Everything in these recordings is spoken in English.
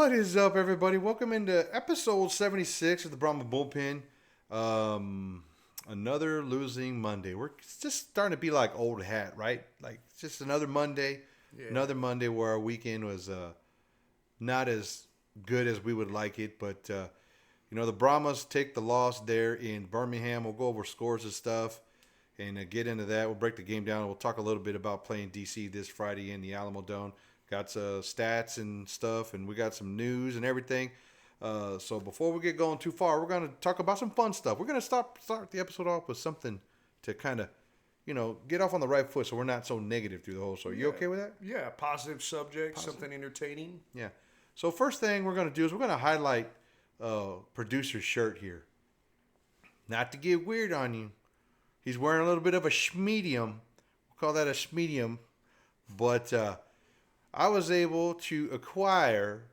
What is up, everybody? Welcome into episode 76 of the Brahmas Bullpen. Another losing Monday. We're just starting to be like old hat, right? Like, it's just another Monday. Yeah. Another Monday where our weekend was not as good as we would like it. But, the Brahmas take the loss there in Birmingham. We'll go over scores and stuff and get into that. We'll break the game down. We'll talk a little bit about playing D.C. this Friday in the Alamo Dome. Got some stats and stuff, and we got some news and everything. So before we get going too far, we're going to talk about some fun stuff. We're going to start the episode off with something to kind of, get off on the right foot so we're not so negative through the whole show. You okay with that? Yeah, positive subject, something entertaining. Yeah. So first thing we're going to do is we're going to highlight producer's shirt here. Not to get weird on you. He's wearing a little bit of a schmedium. We'll call that a schmedium. But I was able to acquire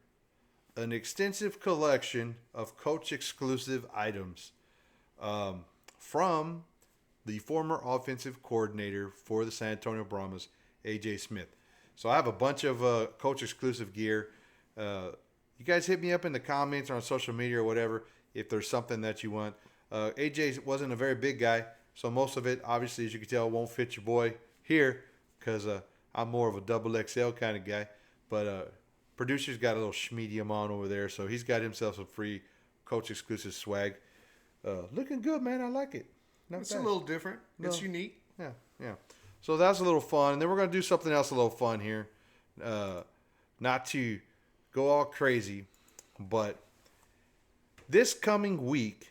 an extensive collection of Coach exclusive items from the former offensive coordinator for the San Antonio Brahmas, A.J. Smith. So I have a bunch of Coach exclusive gear. You guys hit me up in the comments or on social media or whatever if there's something that you want. A.J. wasn't a very big guy, so most of it, obviously, as you can tell, won't fit your boy here because I'm more of a double XL kind of guy. But producer's got a little schmedium on over there, so he's got himself some free Coach exclusive swag. Looking good, man. I like it. It's a little different. It's unique. Yeah. So that's a little fun. And then we're going to do something else a little fun here. Not to go all crazy, but this coming week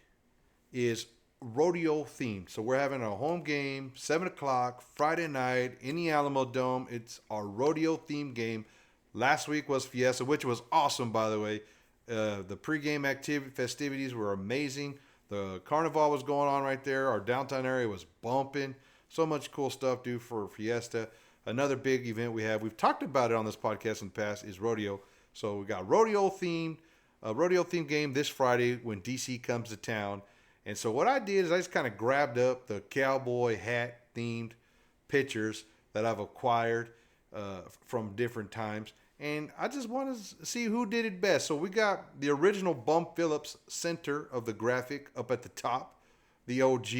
is rodeo themed. So we're having a home game, 7 o'clock, Friday night in the Alamo Dome. It's our rodeo themed game. Last week was Fiesta, which was awesome, by the way. The pregame festivities were amazing. The carnival was going on right there. Our downtown area was bumping. So much cool stuff, dude, for Fiesta. Another big event we've talked about it on this podcast in the past, is rodeo. So we got rodeo themed game this Friday when DC comes to town. And so what I did is I just kind of grabbed up the cowboy hat themed pictures that I've acquired from different times. And I just want to see who did it best. So we got the original Phillips center of the graphic up at the top, the OG.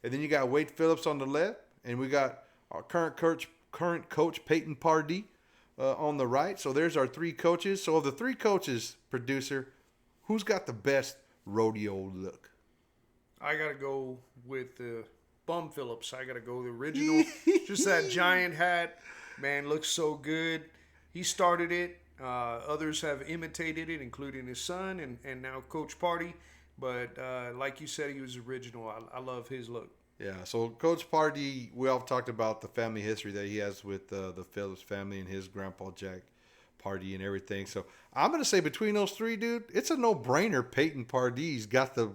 And then you got Wade Phillips on the left. And we got our current coach Peyton Pardee on the right. So there's our three coaches. So of the three coaches, producer, who's got the best rodeo look? I got to go with the Phillips. I got to go the original. Just that giant hat. Man, looks so good. He started it. Others have imitated it, including his son and now Coach Pardee. But like you said, he was original. I love his look. Yeah, so Coach Pardee, we all talked about the family history that he has with the Phillips family and his grandpa Jack Pardee and everything. So I'm going to say between those three, dude, it's a no-brainer. Peyton Pardee's got the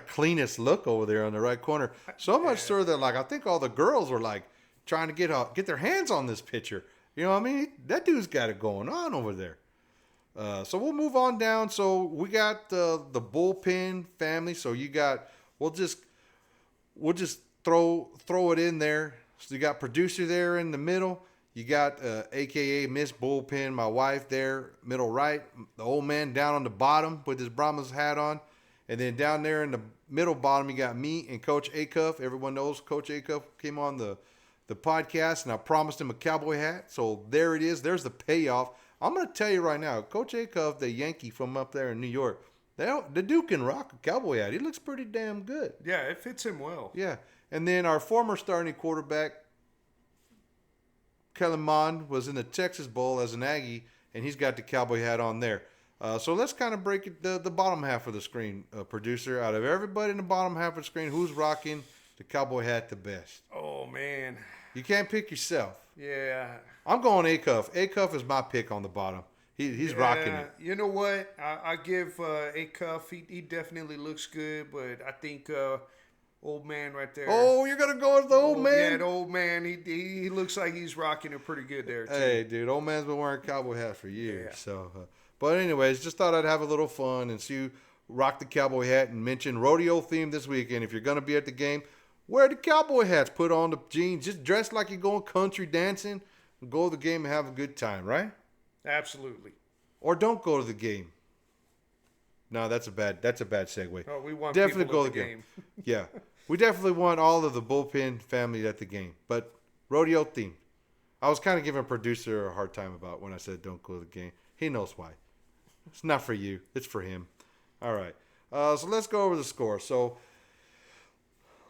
cleanest look over there on the right corner. So much so that, like, I think all the girls are, like, trying to get their hands on this picture. You know what I mean? That dude's got it going on over there. So we'll move on down. So we got the bullpen family. So we'll just throw it in there. So you got producer there in the middle. You got AKA Miss Bullpen, my wife there, middle right. The old man down on the bottom with his Brahmas hat on. And then down there in the middle bottom, you got me and Coach Acuff. Everyone knows Coach Acuff came on the podcast, and I promised him a cowboy hat. So there it is. There's the payoff. I'm going to tell you right now, Coach Acuff, the Yankee from up there in New York, the dude can rock a cowboy hat. He looks pretty damn good. Yeah, it fits him well. Yeah. And then our former starting quarterback, Kellen Mond, was in the Texas Bowl as an Aggie, and he's got the cowboy hat on there. So let's kind of break it, the bottom half of the screen, producer. Out of everybody in the bottom half of the screen, who's rocking the cowboy hat the best? Oh, man. You can't pick yourself. Yeah. I'm going Acuff. Acuff is my pick on the bottom. He's rocking it. You know what? I give Acuff. He definitely looks good, but I think old man right there. Oh, you're going to go with the old man? Yeah, the old man. He looks like he's rocking it pretty good there, too. Hey, dude, old man's been wearing cowboy hats for years. Yeah. So, but anyways, just thought I'd have a little fun and see you rock the cowboy hat and mention rodeo theme this weekend. If you're going to be at the game, wear the cowboy hats, put on the jeans, just dress like you're going country dancing, go to the game and have a good time, right? Absolutely. or don't go to the game. No, that's a bad segue. Oh, we want Definitely people go at to the the game. game. Yeah, we definitely want all of the bullpen family at the game, but rodeo theme. I was kind of giving producer a hard time about when I said don't go to the game. He knows why. It's not for you. It's for him. All right. So let's go over the score. So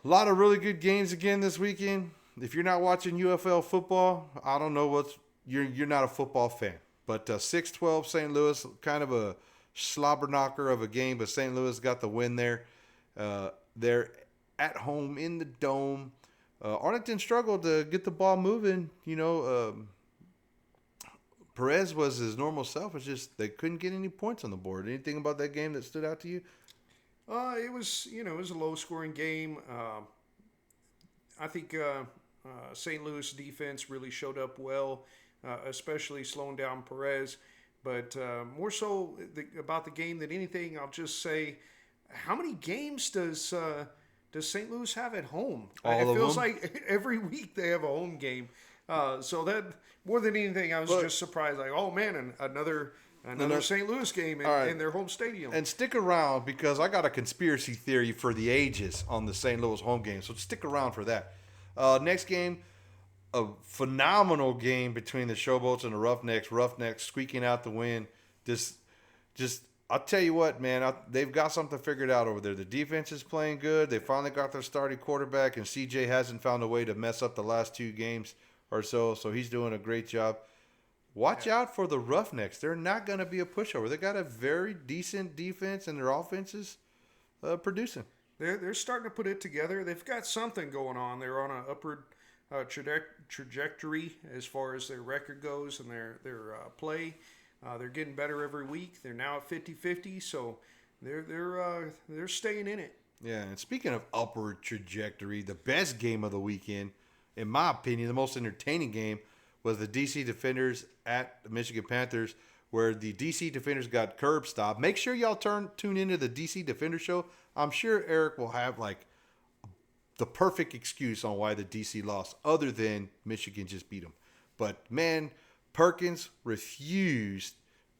a lot of really good games again this weekend. If you're not watching UFL football, I don't know what's you're not a football fan. But 6-12 St. Louis, kind of a slobber knocker of a game, but St. Louis got the win there. They're at home in the dome. Arlington struggled to get the ball moving. Perez was his normal self. It's just they couldn't get any points on the board. Anything about that game that stood out to you? It was a low scoring game. I think St. Louis defense really showed up well, especially slowing down Perez. But more so about the game than anything, I'll just say, how many games does St. Louis have at home? All it of feels them? like every week they have a home game. So that more than anything, I was just surprised. Like, oh man, another St. Louis game in their home stadium. And stick around because I got a conspiracy theory for the ages on the St. Louis home game. So stick around for that. Next game, a phenomenal game between the Showboats and the Roughnecks. Roughnecks squeaking out the win. Just I'll tell you what, man, they've got something figured out over there. The defense is playing good. They finally got their starting quarterback, and CJ hasn't found a way to mess up the last 2 games or so. So he's doing a great job. Watch out for the Roughnecks. They're not going to be a pushover. They got a very decent defense, and their offense is producing. They're starting to put it together. They've got something going on. They're on an upward trajectory as far as their record goes and their play. They're getting better every week. They're now at 50-50, so they're staying in it. Yeah, and speaking of upward trajectory, the best game of the weekend, in my opinion, the most entertaining game, was the DC Defenders at the Michigan Panthers, where the DC Defenders got curb stomped. Make sure y'all tune into the DC Defender show. I'm sure Eric will have like the perfect excuse on why the DC lost, other than Michigan just beat them. But man, Perkins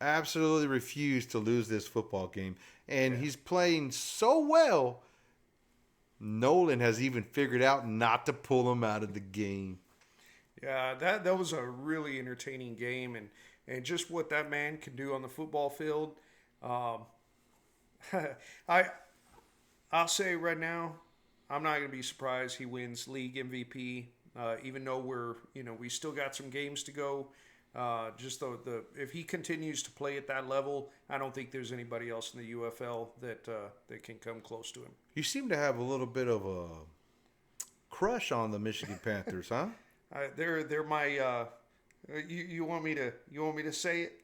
absolutely refused to lose this football game, and he's playing so well. Nolan has even figured out not to pull him out of the game. Yeah, that was a really entertaining game, and just what that man can do on the football field. I'll say right now, I'm not going to be surprised he wins league MVP, even though we still got some games to go. Just if he continues to play at that level, I don't think there's anybody else in the UFL that can come close to him. You seem to have a little bit of a crush on the Michigan Panthers, huh? They're my. You want me to say it?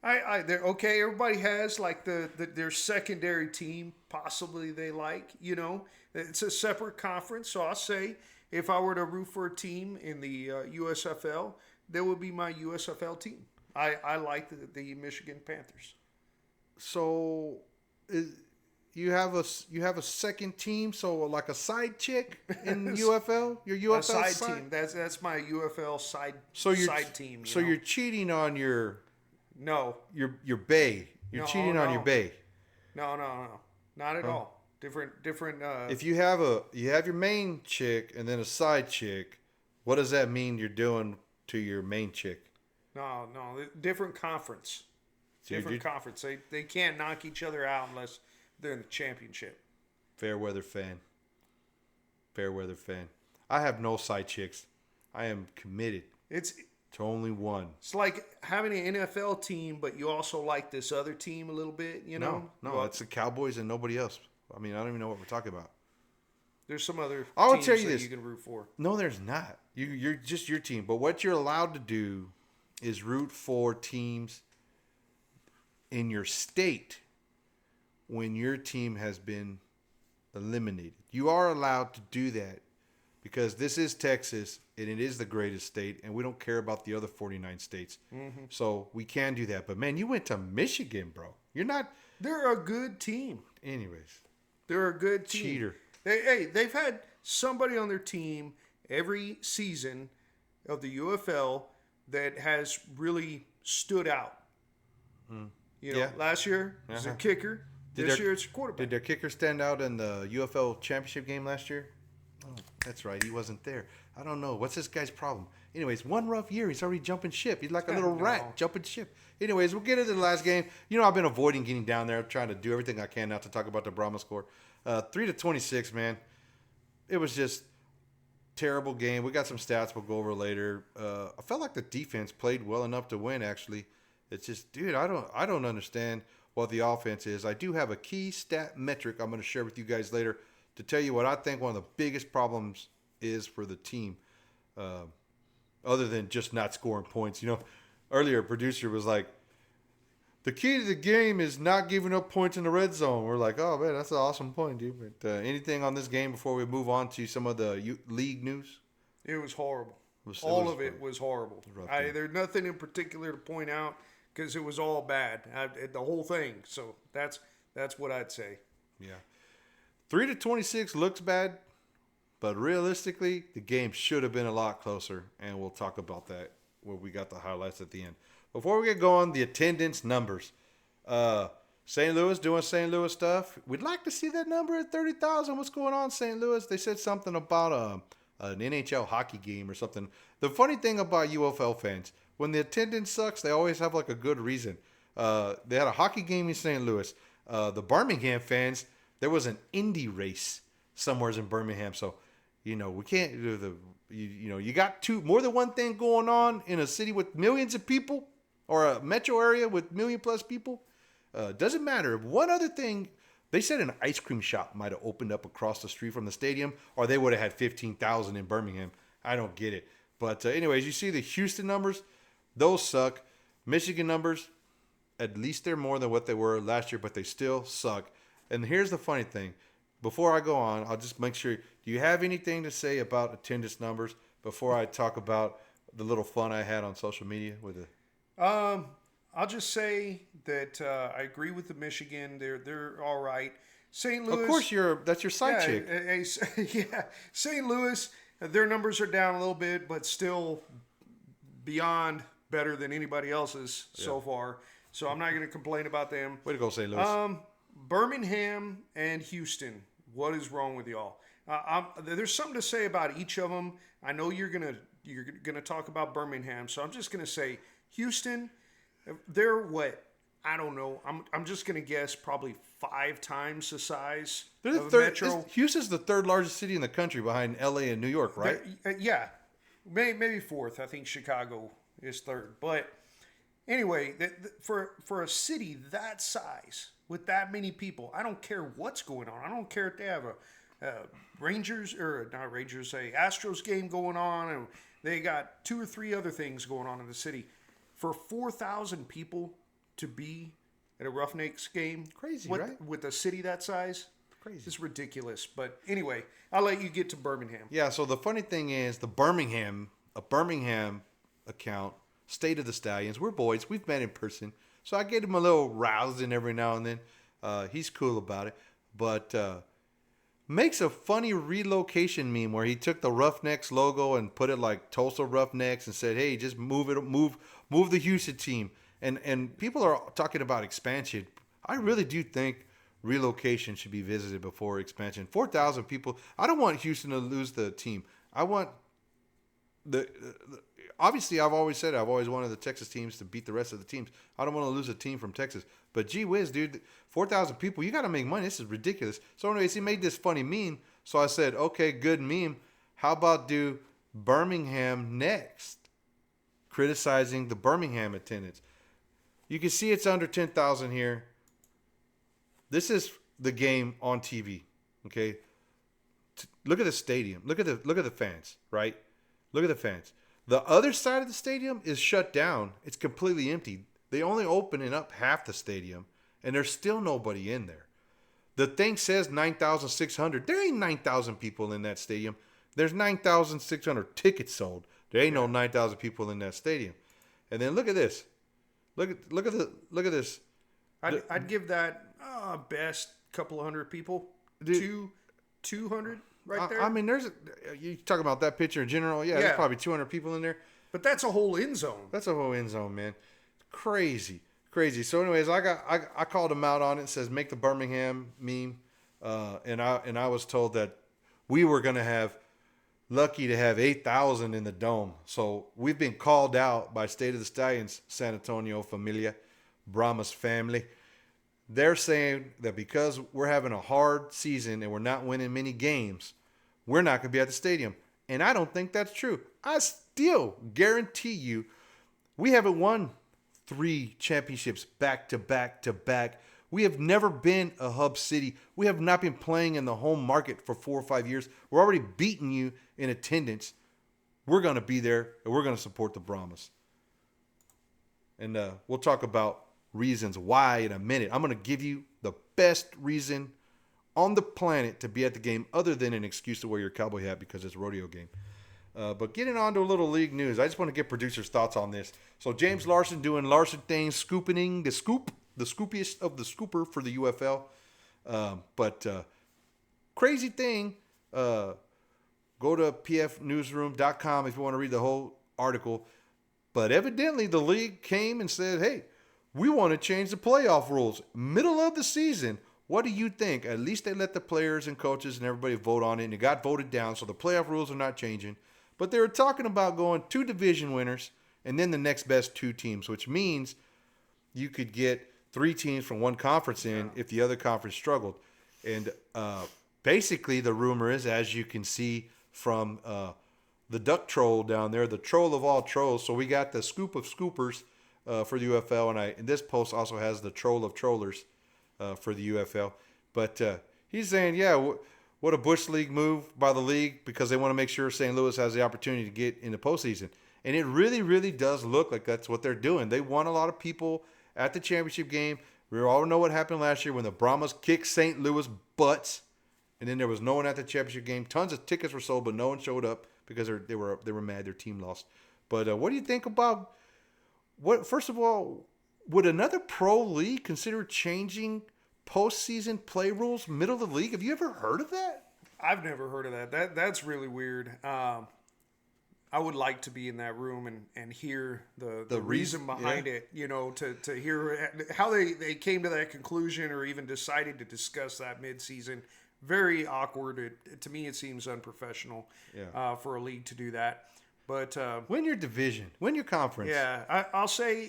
They're okay. Everybody has like their secondary team. Possibly they like. It's a separate conference. So I'll say if I were to root for a team in the USFL, that would be my USFL team. I like the Michigan Panthers. So, you have a second team, so like a side chick in UFL, your UFL side team. That's my UFL side. Side team. So you're cheating on your your bae. You're cheating on your bae. No, not at all. Different. If you have your main chick and then a side chick, what does that mean you're doing to your main chick? No, different conference. Different conference. They can't knock each other out unless they're in the championship. Fair weather fan. I have no side chicks. I am committed. To only one. It's like having an NFL team, but you also like this other team a little bit, No, it's the Cowboys and nobody else. I mean, I don't even know what we're talking about. There's some other I will teams tell you that this. you can root for. No, there's not. You're just your team. But what you're allowed to do is root for teams in your state when your team has been eliminated. You are allowed to do that because this is Texas and it is the greatest state, and we don't care about the other 49 states. Mm-hmm. So we can do that. But man, you went to Michigan, bro. You're not. They're a good team. Anyways, they're a good team. Cheater. They've had somebody on their team every season of the UFL that has really stood out. Last year it was a kicker. This year it's a quarterback. Did their kicker stand out in the UFL championship game last year? Oh, that's right. He wasn't there. I don't know. What's this guy's problem? Anyways, one rough year. He's already jumping ship. He's like a little rat jumping ship. Anyways, we'll get into the last game. I've been avoiding getting down there. I'm trying to do everything I can not to talk about the Brahmas score. 3-26, man. It was just terrible game. We got some stats we'll go over later. I felt like the defense played well enough to win, actually. It's just, dude, I don't understand what the offense is. I do have a key stat metric I'm going to share with you guys later to tell you what I think one of the biggest problems is for the team, other than just not scoring points. Earlier a producer was like, the key to the game is not giving up points in the red zone. We're like, oh, man, that's an awesome point, dude. But anything on this game before we move on to some of the league news? It was horrible. All of it was horrible. There's nothing in particular to point out because it was all bad, the whole thing. So that's what I'd say. Yeah. 3-26 looks bad, but realistically, the game should have been a lot closer, and we'll talk about that when we got the highlights at the end. Before we get going, the attendance numbers. St. Louis doing St. Louis stuff. We'd like to see that number at 30,000. What's going on, St. Louis? They said something about an NHL hockey game or something. The funny thing about UFL fans, when the attendance sucks, they always have like a good reason. They had a hockey game in St. Louis. The Birmingham fans, there was an Indy race somewhere in Birmingham. So, we can't do you got more than one thing going on in a city with millions of people or a metro area with million-plus people. Doesn't matter. One other thing, they said an ice cream shop might have opened up across the street from the stadium, or they would have had 15,000 in Birmingham. I don't get it. But anyways, you see the Houston numbers. Those suck. Michigan numbers, at least they're more than what they were last year, but they still suck. And here's the funny thing. Before I go on, I'll just make sure. Do you have anything to say about attendance numbers before I talk about the little fun I had on social media with it? I'll just say that I agree with the Michigan. They're all right. St. Louis. Of course, that's your side chick. Yeah, St. Louis. Their numbers are down a little bit, but still beyond better than anybody else's so far. So I'm not going to complain about them. Way to go, St. Louis. Birmingham and Houston. What is wrong with y'all? There's something to say about each of them. I know you're gonna talk about Birmingham, so I'm just gonna say Houston. They're what? I don't know. I'm just gonna guess probably 5 times the size of a metro. Houston's the third largest city in the country behind L.A. and New York, right? Yeah, maybe 4th. I think Chicago is 3rd. But anyway, for a city that size with that many people, I don't care what's going on. I don't care if they have a Astros game going on, and they got 2 or 3 other things going on in the city. For 4,000 people to be at a Roughnecks game, crazy, right? With a city that size, crazy. It's ridiculous. But anyway, I'll let you get to Birmingham. Yeah. So the funny thing is, a Birmingham account, State of the Stallions. We're boys. We've met in person, so I get him a little rousing every now and then. He's cool about it, but. Makes a funny relocation meme where he took the Roughnecks logo and put it like Tulsa Roughnecks and said, "Hey, just move the Houston team." And people are talking about expansion. I really do think relocation should be visited before expansion. 4,000 people. I don't want Houston to lose the team. I want obviously, I've always wanted the Texas teams to beat the rest of the teams. I don't want to lose a team from Texas. But gee whiz, dude, 4,000 people, you got to make money. This is ridiculous. So anyways, he made this funny meme. So I said, okay, good meme. How about do Birmingham next? Criticizing the Birmingham attendance. You can see it's under 10,000 here. This is the game on TV, okay? Look at the stadium. Look at the fans, right? Look at the fans. The other side of the stadium is shut down. It's completely empty. They only opening up half the stadium, and there's still nobody in there. The thing says 9,600. There ain't 9,000 people in that stadium. There's 9,600 tickets sold. There ain't no 9,000 people in that stadium. And then look at this. Look at this. I'd give that best couple of hundred people. 200 right there. I mean, you talk about that picture in general. Yeah, there's probably 200 people in there. But that's a whole end zone. That's a whole end zone, man. Crazy. Crazy. So, anyways, I called him out on it. It says make the Birmingham meme, and I was told that we were gonna have lucky to have 8,000 in the dome. So we've been called out by State of the Stallions, San Antonio Familia, Brahmas family. They're saying that because we're having a hard season and we're not winning many games, we're not going to be at the stadium. And I don't think that's true. I still guarantee you we haven't won 3 championships back to back to back. We have never been a hub city. We have not been playing in the home market for 4 or 5 years. We're already beating you in attendance. We're going to be there, and we're going to support the Brahmas. And we'll talk about reasons why in a minute. I'm going to give you the best reason on the planet to be at the game other than an excuse to wear your cowboy hat because it's a rodeo game. But getting on to a little league news, I just want to get producers' thoughts on this. So James Larson doing Larson things, scooping the scoop, the scoopiest of the scooper for the UFL. But crazy thing, go to pfnewsroom.com if you want to read the whole article. But evidently the league came and said, hey, we want to change the playoff rules. Middle of the season. What do you think? At least they let the players and coaches and everybody vote on it, and it got voted down, so the playoff rules are not changing. But they were talking about going 2 division winners and then the next best 2 teams, which means you could get 3 teams from one conference in if the other conference struggled. And basically the rumor is, as you can see from the duck troll down there, the troll of all trolls. So we got the scoop of scoopers for the UFL, and this post also has the troll of trollers for the UFL. But he's saying, yeah, what a Bush League move by the league because they want to make sure St. Louis has the opportunity to get in the postseason. And it really, really does look like that's what they're doing. They want a lot of people at the championship game. We all know what happened last year when the Brahmas kicked St. Louis butts, and then there was no one at the championship game. Tons of tickets were sold, but no one showed up because they were mad their team lost. But what do you think about what? First of all, would another pro league consider changing postseason play rules middle of the league? Have you ever heard of that? I've never heard of that. That's really weird. I would like to be in that room and hear the reason behind it, to hear how they came to that conclusion or even decided to discuss that midseason. Very awkward. To me, it seems unprofessional for a league to do that. But win your division, win your conference. Yeah, I'll say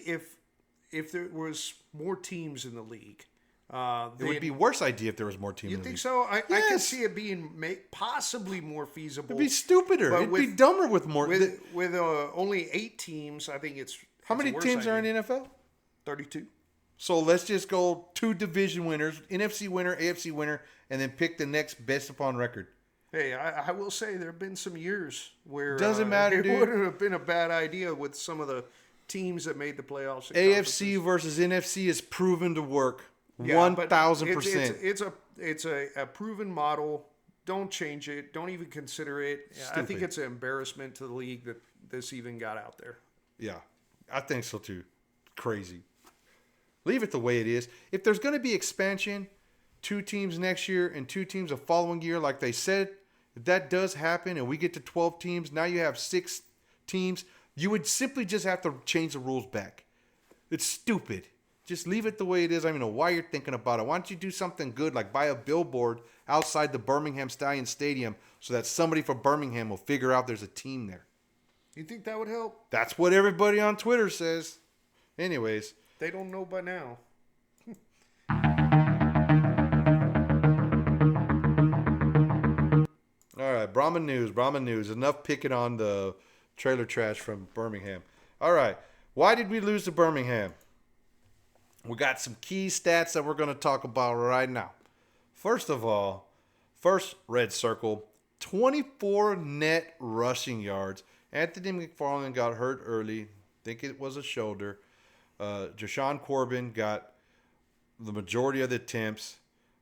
if there was more teams in the league, it would be a worse idea if there was more teams. You in the think league. so? I can see it being possibly more feasible. It'd be stupider. It'd be dumber with more. With only 8 teams, I think it's. How many teams are in the NFL? 32. So let's just go 2 division winners, NFC winner, AFC winner, and then pick the next best upon record. Hey, I will say there have been some years where doesn't matter. It wouldn't have been a bad idea with some of the teams that made the playoffs. AFC versus NFC is proven to work. 1,000%. It's a proven model. Don't change it. Don't even consider it. Stupid. I think it's an embarrassment to the league that this even got out there. Yeah, I think so too. Crazy. Leave it the way it is. If there's going to be expansion, 2 teams next year and 2 teams the following year, like they said, if that does happen and we get to 12 teams, now you have 6 teams, you would simply just have to change the rules back. It's stupid. Just leave it the way it is. I don't even know why you're thinking about it. Why don't you do something good, like buy a billboard outside the Birmingham Stallion Stadium so that somebody from Birmingham will figure out there's a team there. You think that would help? That's what everybody on Twitter says. Anyways. They don't know by now. All right, Brahma News. Enough picking on the trailer trash from Birmingham. All right, why did we lose to Birmingham? We got some key stats that we're going to talk about right now. First of all, red circle, 24 net rushing yards. Anthony McFarland got hurt early. Think it was a shoulder. Jashawn Corbin got the majority of the attempts.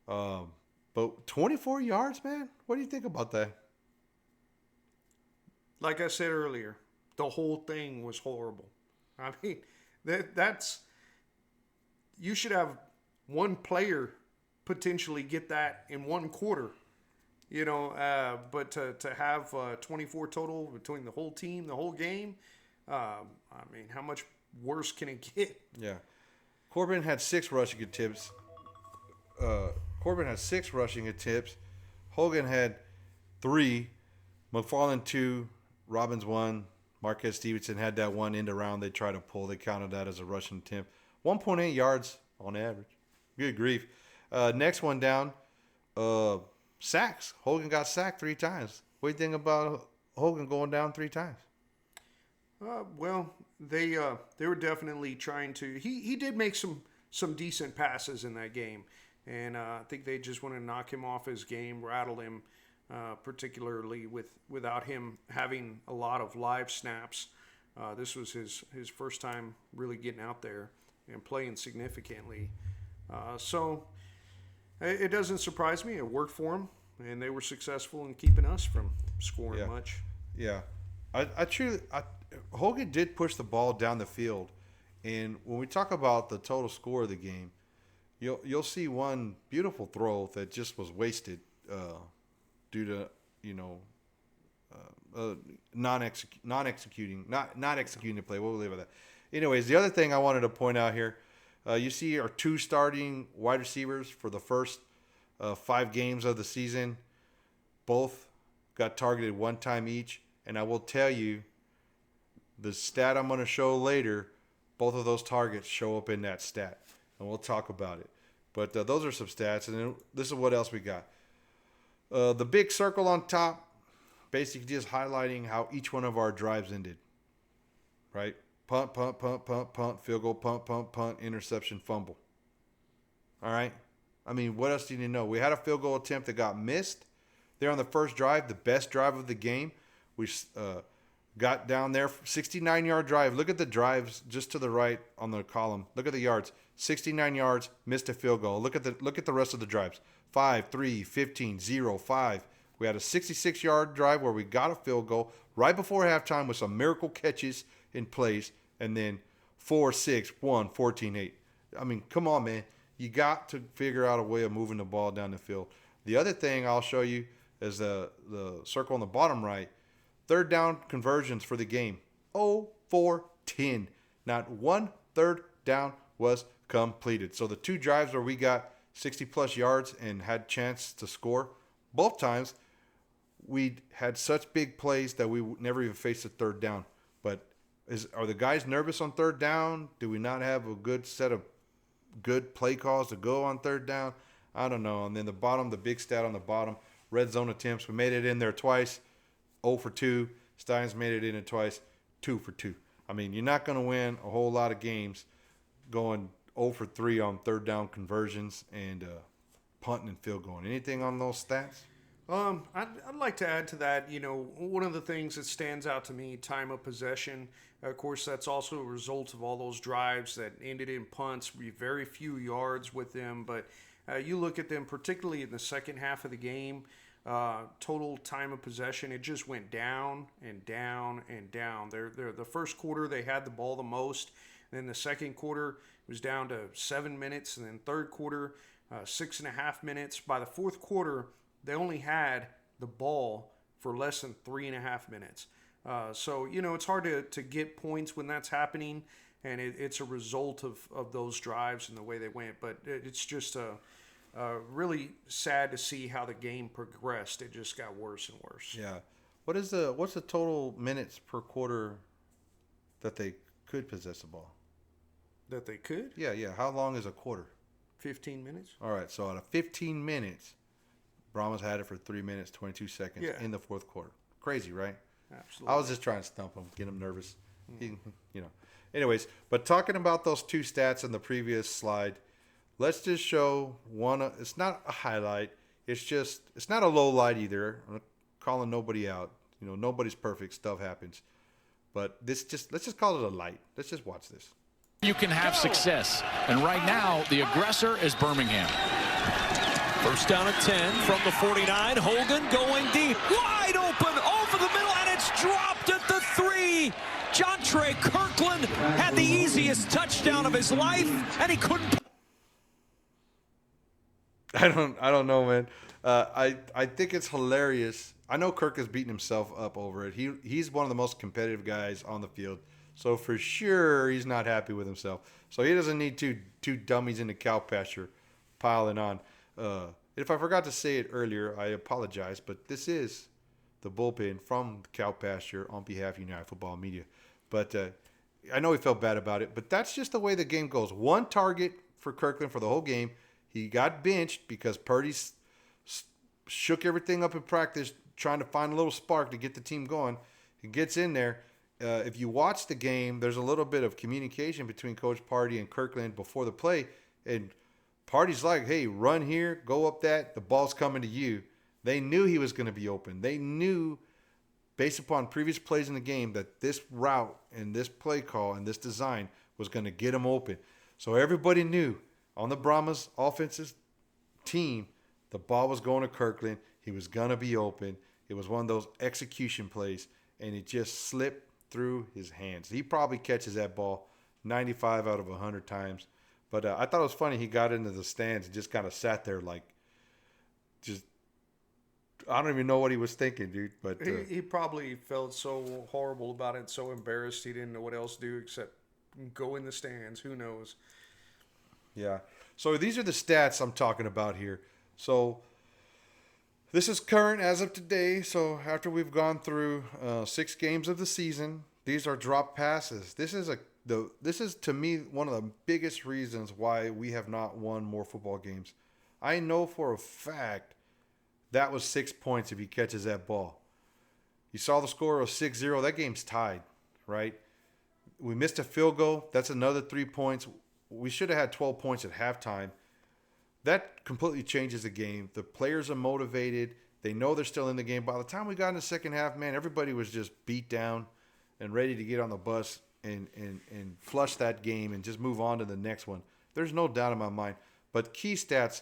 But 24 yards, man? What do you think about that? Like I said earlier, the whole thing was horrible. I mean, that's... You should have one player potentially get that in one quarter, but to have 24 total between the whole team, the whole game, I mean, how much worse can it get? Yeah. Corbin had 6 rushing attempts. Hogan had 3. McFarland 2. Robbins 1. Marquez Stevenson had that one end around they tried to pull. They counted that as a rushing attempt. 1.8 yards on average. Good grief. Next one down, sacks. Hogan got sacked 3 times. What do you think about Hogan going down 3 times? Well, they were definitely trying to. He did make some decent passes in that game, and I think they just want to knock him off his game, rattle him, particularly without him having a lot of live snaps. This was his first time really getting out there and playing significantly. So it doesn't surprise me. It worked for him, and they were successful in keeping us from scoring much. Yeah, Hogan did push the ball down the field, and when we talk about the total score of the game, you'll see one beautiful throw that just was wasted due to not executing the play. We'll leave it at that. Anyways, the other thing I wanted to point out here, you see our 2 starting wide receivers for the first 5 games of the season. Both got targeted 1 time each, and I will tell you, the stat I'm going to show later, both of those targets show up in that stat, and we'll talk about it. But those are some stats, and then this is what else we got. The big circle on top, basically just highlighting how each one of our drives ended. Right? Punt, punt, punt, punt, punt, field goal, punt, punt, punt, interception, fumble. All right? I mean, what else do you need to know? We had a field goal attempt that got missed there on the first drive, the best drive of the game. We got down there, 69-yard drive. Look at the drives just to the right on the column. Look at the yards. 69 yards, missed a field goal. Look at the rest of the drives. 5, 3, 15, 0, 5. We had a 66-yard drive where we got a field goal right before halftime with some miracle catches in place, and then 4, 6, 1, 14, 8. I mean, come on, man. You got to figure out a way of moving the ball down the field. The other thing I'll show you is the circle on the bottom right. 3rd down conversions for the game. 0 for 10. Not 1 third down was completed. So the 2 drives where we got 60-plus yards and had chance to score, both times we had such big plays that we never even faced a 3rd down. But are the guys nervous on 3rd down? Do we not have a good set of good play calls to go on 3rd down? I don't know. And then the big stat on the bottom, red zone attempts. We made it in there twice, 0 for 2. Steins made it in twice, 2 for 2. I mean, you're not going to win a whole lot of games going 0 for 3 on 3rd down conversions and punting and field goal. Anything on those stats? I'd like to add to that, one of the things that stands out to me, time of possession. Of course, that's also a result of all those drives that ended in punts, very few yards with them. But you look at them, particularly in the second half of the game, total time of possession, it just went down and down and down. The first quarter, they had the ball the most. Then the second quarter, it was down to 7 minutes. And then third quarter, 6.5 minutes. By the fourth quarter, they only had the ball for less than 3.5 minutes. So, it's hard to get points when that's happening, and it's a result of those drives and the way they went. But it's just really sad to see how the game progressed. It just got worse and worse. Yeah. What's the total minutes per quarter that they could possess the ball? That they could? Yeah. How long is a quarter? 15 minutes. All right. So out of 15 minutes, Brahmas had it for 3 minutes, 22 seconds in the fourth quarter. Crazy, right? Absolutely. I was just trying to stump him, get him nervous. Anyways, but talking about those 2 stats in the previous slide, let's just show one. It's not a highlight. It's not a low light either. I'm not calling nobody out. Nobody's perfect. Stuff happens. But let's just call it a light. Let's just watch this. You can have success. And right now, the aggressor is Birmingham. First down at 10 from the 49. Hogan going deep. Wide open over the middle, and it's dropped at the 3. Jontre Kirkland had the easiest touchdown of his life, and he couldn't. I don't know, man. I think it's hilarious I know Kirk is beating himself up over it. He's one of the most competitive guys on the field. So for sure, he's not happy with himself. So he doesn't need two dummies in the cow pasture piling on. If I forgot to say it earlier, I apologize. But this is the bullpen from the cow pasture on behalf of United Football Media. But I know he felt bad about it. But that's just the way the game goes. One target for Kirkland for the whole game. He got benched because Purdy shook everything up in practice, trying to find a little spark to get the team going. He gets in there. If you watch the game, there's a little bit of communication between Coach Purdy and Kirkland before the play. And Purdy's like, hey, run here, go up that. The ball's coming to you. They knew he was going to be open. They knew, based upon previous plays in the game, that this route and this play call and this design was going to get him open. So everybody knew on the Brahmas offensive team, the ball was going to Kirkland. He was going to be open. It was one of those execution plays, and it just slipped through his hands. He probably catches that ball 95 out of 100 times. But I thought it was funny. He got into the stands and just kind of sat there like, just, I don't even know what he was thinking, dude. But he probably felt so horrible about it, so embarrassed he didn't know what else to do except go in the stands. Who knows? Yeah. So these are the stats I'm talking about here. So this is current as of today. So after we've gone through 6 games of the season, these are drop passes. This is to me one of the biggest reasons why we have not won more football games. I know for a fact that was 6 points if he catches that ball. You saw the score of 6-0. That game's tied, right? We missed a field goal. That's another 3 points. We should have had 12 points at halftime. That completely changes the game. The players are motivated. They know they're still in the game. By the time we got in the second half, man, everybody was just beat down and ready to get on the bus and flush that game and just move on to the next one. There's no doubt in my mind. But key stats,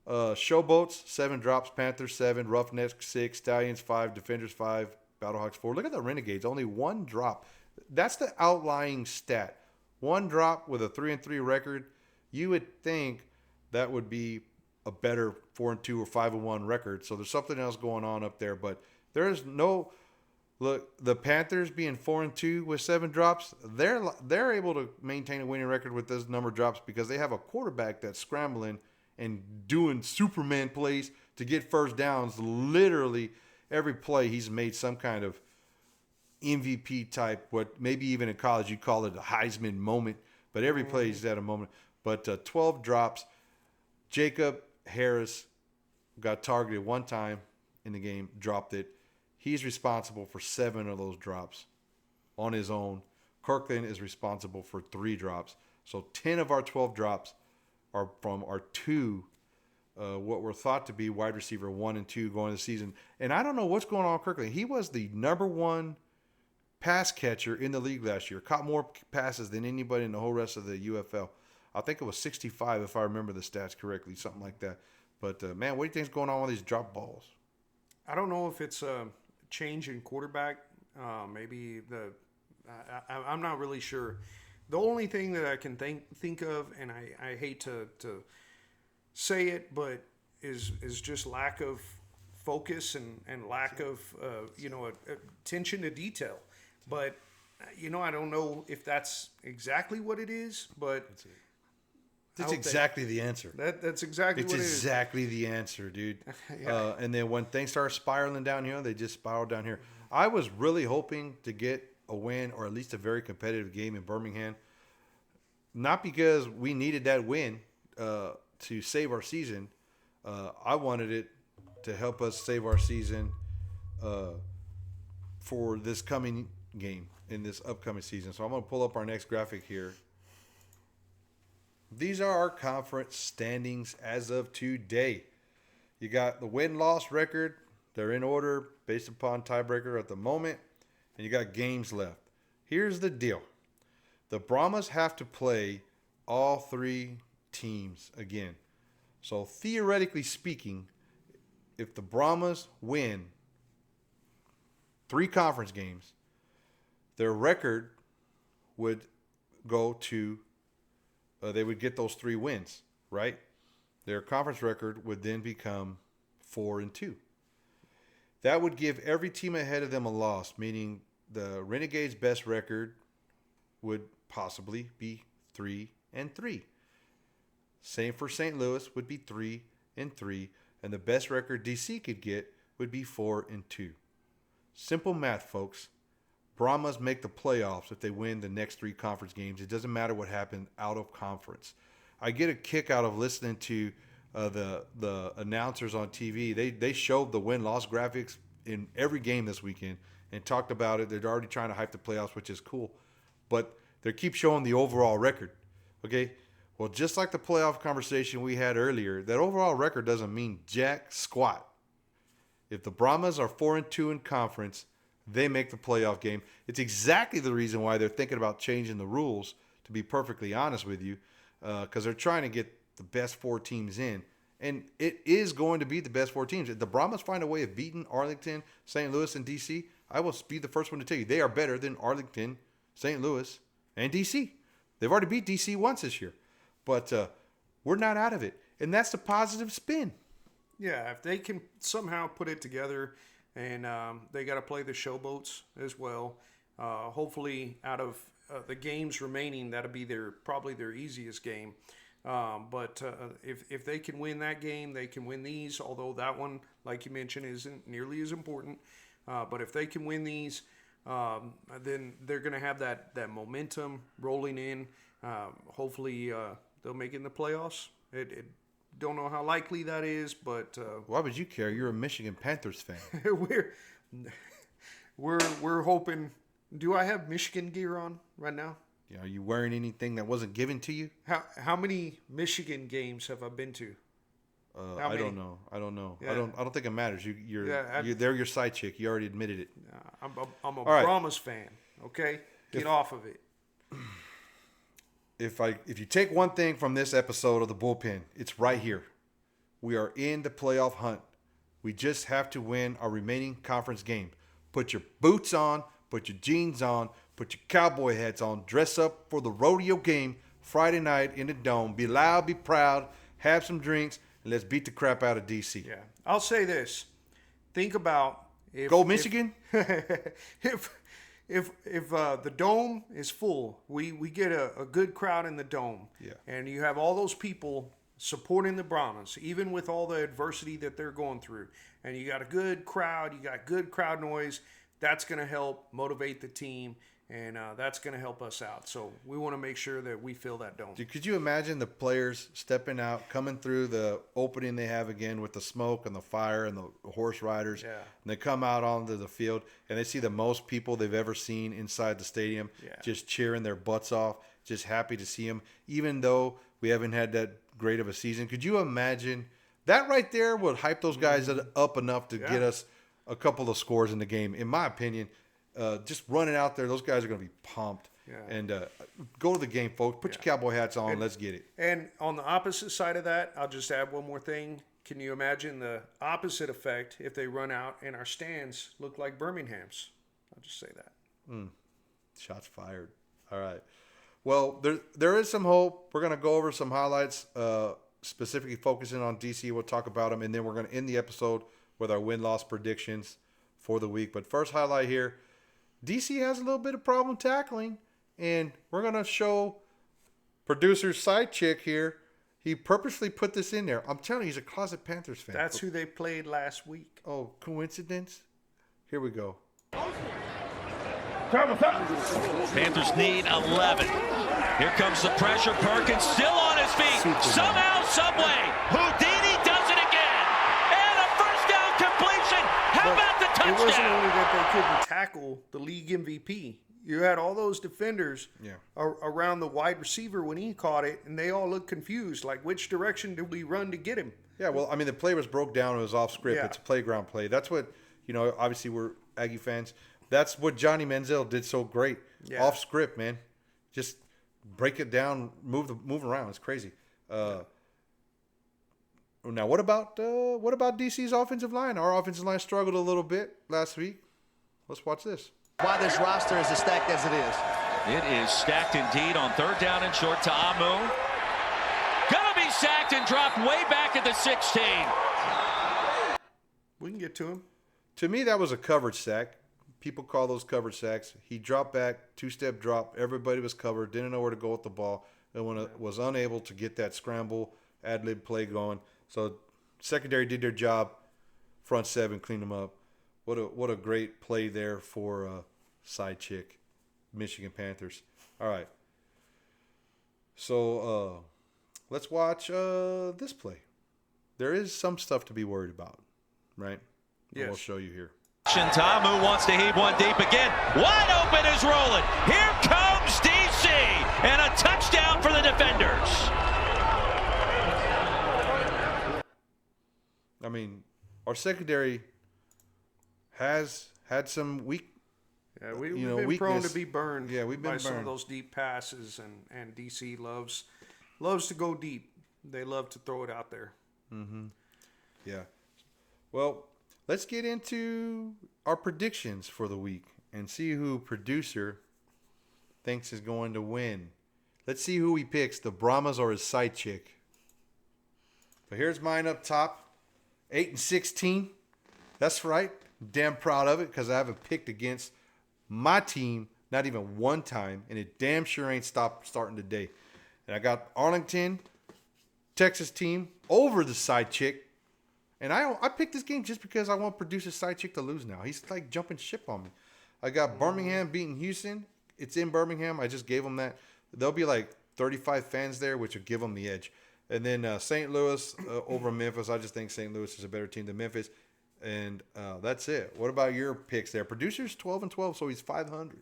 Showboats, 7 drops, Panthers 7, Roughnecks 6, Stallions 5, Defenders 5, Battlehawks 4. Look at the Renegades, only 1 drop. That's the outlying stat. 1 drop with a 3-3 record. You would think that would be a better 4-2 or 5-1 record. So there's something else going on up there. But there is no look. The Panthers being 4-2 with 7 drops, they're able to maintain a winning record with those number of drops because they have a quarterback that's scrambling and doing Superman plays to get first downs. Literally every play he's made some kind of MVP type, what maybe even in college you call it a Heisman moment, but every play is at a moment. But 12 drops. Jacob Harris got targeted 1 time in the game, dropped it. He's responsible for 7 of those drops on his own. Kirkland is responsible for 3 drops. So 10 of our 12 drops are from our 2, what were thought to be wide receiver 1 and 2 going into the season. And I don't know what's going on with Kirkland. He was the number 1 pass catcher in the league last year. Caught more passes than anybody in the whole rest of the UFL. I think it was 65 if I remember the stats correctly, something like that. But, man, what do you think is going on with these drop balls? I don't know if it's a change in quarterback. Maybe I'm not really sure. The only thing that I can think of, and I hate to say it, but is just lack of focus and lack of attention to detail. But I don't know if that's exactly what it is, but That's exactly the answer. That's exactly what it is. It's exactly the answer, dude. Yeah. And then when things start spiraling down here, they just spiral down here. I was really hoping to get a win or at least a very competitive game in Birmingham. Not because we needed that win to save our season. I wanted it to help us save our season for this coming game in this upcoming season. So I'm going to pull up our next graphic here. These are our conference standings as of today. You got the win-loss record. They're in order based upon tiebreaker at the moment. And you got games left. Here's the deal. The Brahmas have to play all 3 teams again. So theoretically speaking, if the Brahmas win 3 conference games, their record would go to they would get those 3 wins, right? Their conference record would then become 4-2. That would give every team ahead of them a loss, meaning the Renegades' best record would possibly be 3-3. Same for St. Louis would be 3-3, and the best record DC could get would be 4-2. Simple math, folks. Brahmas make the playoffs if they win the next 3 conference games. It doesn't matter what happened out of conference. I get a kick out of listening to the announcers on TV. They showed the win-loss graphics in every game this weekend and talked about it. They're already trying to hype the playoffs, which is cool. But they keep showing the overall record. Okay? Well, just like the playoff conversation we had earlier, that overall record doesn't mean jack squat. If the Brahmas are 4-2 in conference, they make the playoff game. It's exactly the reason why they're thinking about changing the rules, to be perfectly honest with you, because they're trying to get the best 4 teams in. And it is going to be the best 4 teams. If the Brahmas find a way of beating Arlington, St. Louis, and D.C., I will be the first one to tell you they are better than Arlington, St. Louis, and D.C. They've already beat D.C. once this year. But we're not out of it. And that's the positive spin. Yeah, if they can somehow put it together, and they got to play the showboats as well. Hopefully, out of the games remaining, that'll be probably their easiest game. But if they can win that game, they can win these. Although that one, like you mentioned, isn't nearly as important. But if they can win these, then they're going to have that momentum rolling in. Hopefully, they'll make it in the playoffs. Don't know how likely that is, but why would you care? You're a Michigan Panthers fan. we're hoping. Do I have Michigan gear on right now? Yeah, are you wearing anything that wasn't given to you? How many Michigan games have I been to? I don't know. Yeah. I don't think it matters. They're your side chick. You already admitted it. I'm a Brahmas fan. Okay, get off of it. If you take one thing from this episode of the Bullpen, it's right here. We are in the playoff hunt. We just have to win our remaining conference game. Put your boots on, put your jeans on, put your cowboy hats on, dress up for the rodeo game Friday night in the Dome. Be loud, be proud, have some drinks, and let's beat the crap out of DC. Yeah, I'll say this. Think about Go Michigan. If the Dome is full, we get a good crowd in the Dome. Yeah. And you have all those people supporting the Brahmas, even with all the adversity that they're going through. And you got a good crowd, you got good crowd noise. That's going to help motivate the team, and that's going to help us out. So we want to make sure that we fill that Dome. Could you imagine the players stepping out, coming through the opening they have again with the smoke and the fire and the horse riders? Yeah. And they come out onto the field, and they see the most people they've ever seen inside the stadium, just cheering their butts off, just happy to see them, even though we haven't had that great of a season. Could you imagine? That right there would hype those guys up enough to get us a couple of scores in the game. In my opinion, just running out there, those guys are going to be pumped. Yeah. And go to the game, folks. Put your cowboy hats on. Let's get it. And on the opposite side of that, I'll just add one more thing. Can you imagine the opposite effect if they run out and our stands look like Birmingham's? I'll just say that. Shots fired. All right. Well, there is some hope. We're going to go over some highlights, specifically focusing on DC. We'll talk about them, and then we're going to end the episode with our win-loss predictions for the week. But first highlight here, DC has a little bit of problem tackling, and we're going to show producer's side chick here. He purposely put this in there. I'm telling you, he's a closet Panthers fan. That's who they played last week. Oh, coincidence? Here we go. Panthers need 11. Here comes the pressure. Perkins still on his feet. Somehow, someway, Houdini does it again. And a first down completion. How about the touchdown? It wasn't only that they couldn't tackle the league MVP. You had all those defenders around the wide receiver when he caught it, and they all looked confused. Like, which direction did we run to get him? Yeah, well, I mean, the play was broke down. It was off script. Yeah. It's a playground play. That's what, obviously we're Aggie fans. That's what Johnny Manziel did so great. Yeah. Off script, man. Just break it down, move around. It's crazy. Now, what about DC's offensive line? Our offensive line struggled a little bit last week. Let's watch this. Why this roster is as stacked as it is. It is stacked indeed on third down and short to Amu. Gonna be sacked and dropped way back at the 16. We can get to him. To me, that was a covered sack. People call those covered sacks. He dropped back, two-step drop. Everybody was covered, didn't know where to go with the ball, and was unable to get that scramble ad-lib play going. So secondary did their job. Front seven cleaned them up. What a great play there for side chick, Michigan Panthers. All right. So let's watch this play. There is some stuff to be worried about, right? Yes. We'll show you here. Tamu wants to heave one deep again. Wide open is rolling. Here comes DC. And a touchdown for the defenders. I mean, our secondary has had some weak. Yeah, we've been weakness. prone to be burned. Yeah, we've been by some of burned. those deep passes, and DC loves to go deep. They love to throw it out there. Yeah. Well, let's get into our predictions for the week and see who producer thinks is going to win. Let's see who he picks, the Brahmas or his side chick. So here's mine up top, 8-16. That's right. Damn proud of it because I haven't picked against my team not even one time, and it damn sure ain't starting today. And I got Arlington, Texas team over the side chick. And I picked this game just because I want producer's side chick to lose now. He's like jumping ship on me. I got Birmingham beating Houston. It's in Birmingham. I just gave them that. There'll be like 35 fans there, which will give them the edge. And then St. Louis over Memphis. I just think St. Louis is a better team than Memphis. And that's it. What about your picks there? Producer's 12-12, so he's 500.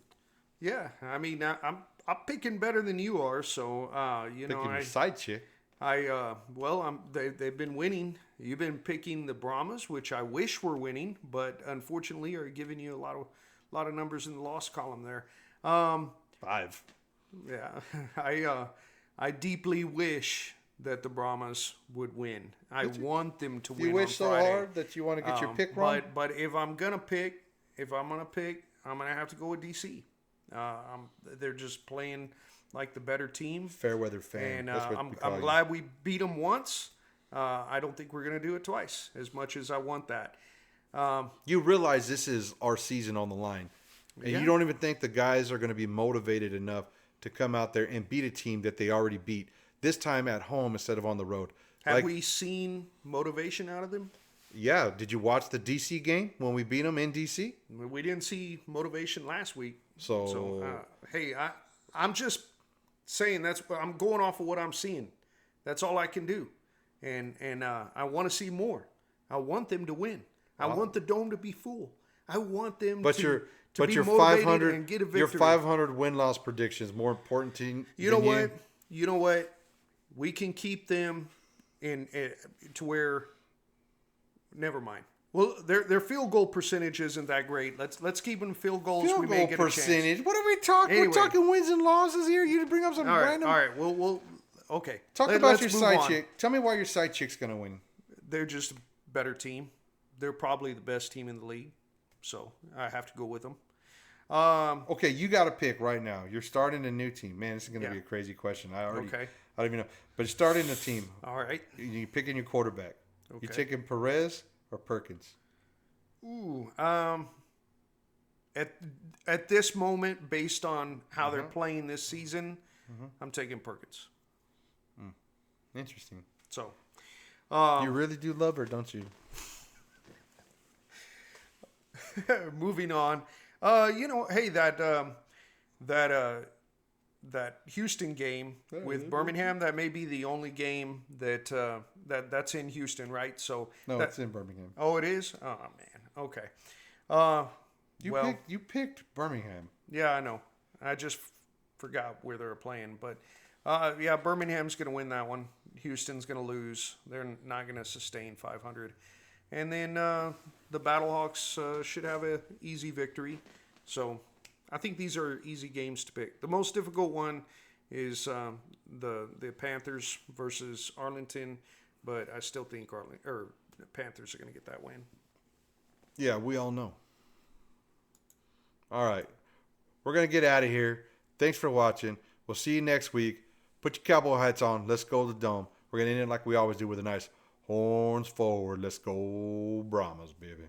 Yeah, I mean, I'm picking better than you are, so Picking your side chick. They've been winning. You've been picking the Brahmas, which I wish were winning, but unfortunately are giving you a lot of numbers in the loss column there. 5. Yeah, I deeply wish that the Brahmas would win. I want them to win. You wish on so Friday. hard that you want to get your pick wrong. But if I'm gonna pick, I'm gonna have to go with DC. They're just playing like the better team. Fairweather fan. And That's what we call I'm you. glad we beat them once. I don't think we're going to do it twice, as much as I want that. You realize this is our season on the line. And Yeah. you don't even think the guys are going to be motivated enough to come out there and beat a team that they already beat, this time at home instead of on the road. Have we seen motivation out of them? Yeah. Did you watch the DC game when we beat them in DC? We didn't see motivation last week. So Hey, I'm just saying I'm going off of what I'm seeing. That's all I can do. And I want to see more. I want them to win. I want the dome to be full. I want them to be your motivated 500 and get a victory. your 500 win-loss prediction is more important to you. You know what? We can keep them in to where. Never mind. Well, their field goal percentage isn't that great. Let's keep them field goals. Field we goal may get percentage. a chance. What are we talking? Anyway. We're talking wins and losses here. You bring up some All right, random. all right. We'll okay. Talk about Let's your move side on. chick. Tell me why your side chick's gonna win. They're just a better team. They're probably the best team in the league, so I have to go with them. Okay, you got to pick right now. You're starting a new team. Man, this is going to Yeah. be a crazy question. I don't Okay. even know. But you're starting a team. All right. You're picking your quarterback. You Okay. taking Perez or Perkins? Ooh. At this moment, based on how they're playing this season, I'm taking Perkins. Interesting. So. You really do love her, don't you? Moving on. Hey, that Houston game with Birmingham, that may be the only game that's in Houston, right? So No, it's in Birmingham. Oh, it is? Oh man. Okay. You picked Birmingham. Yeah, I know. I just forgot where they were playing, but yeah, Birmingham's going to win that one. Houston's going to lose. They're not going to sustain 500. And then the Battlehawks should have an easy victory. So I think these are easy games to pick. The most difficult one is the Panthers versus Arlington, but I still think the Panthers are going to get that win. Yeah, we all know. All right. We're going to get out of here. Thanks for watching. We'll see you next week. Put your cowboy hats on. Let's go to the dome. We're going to end it like we always do with a nice horns forward. Let's go Brahmas, baby.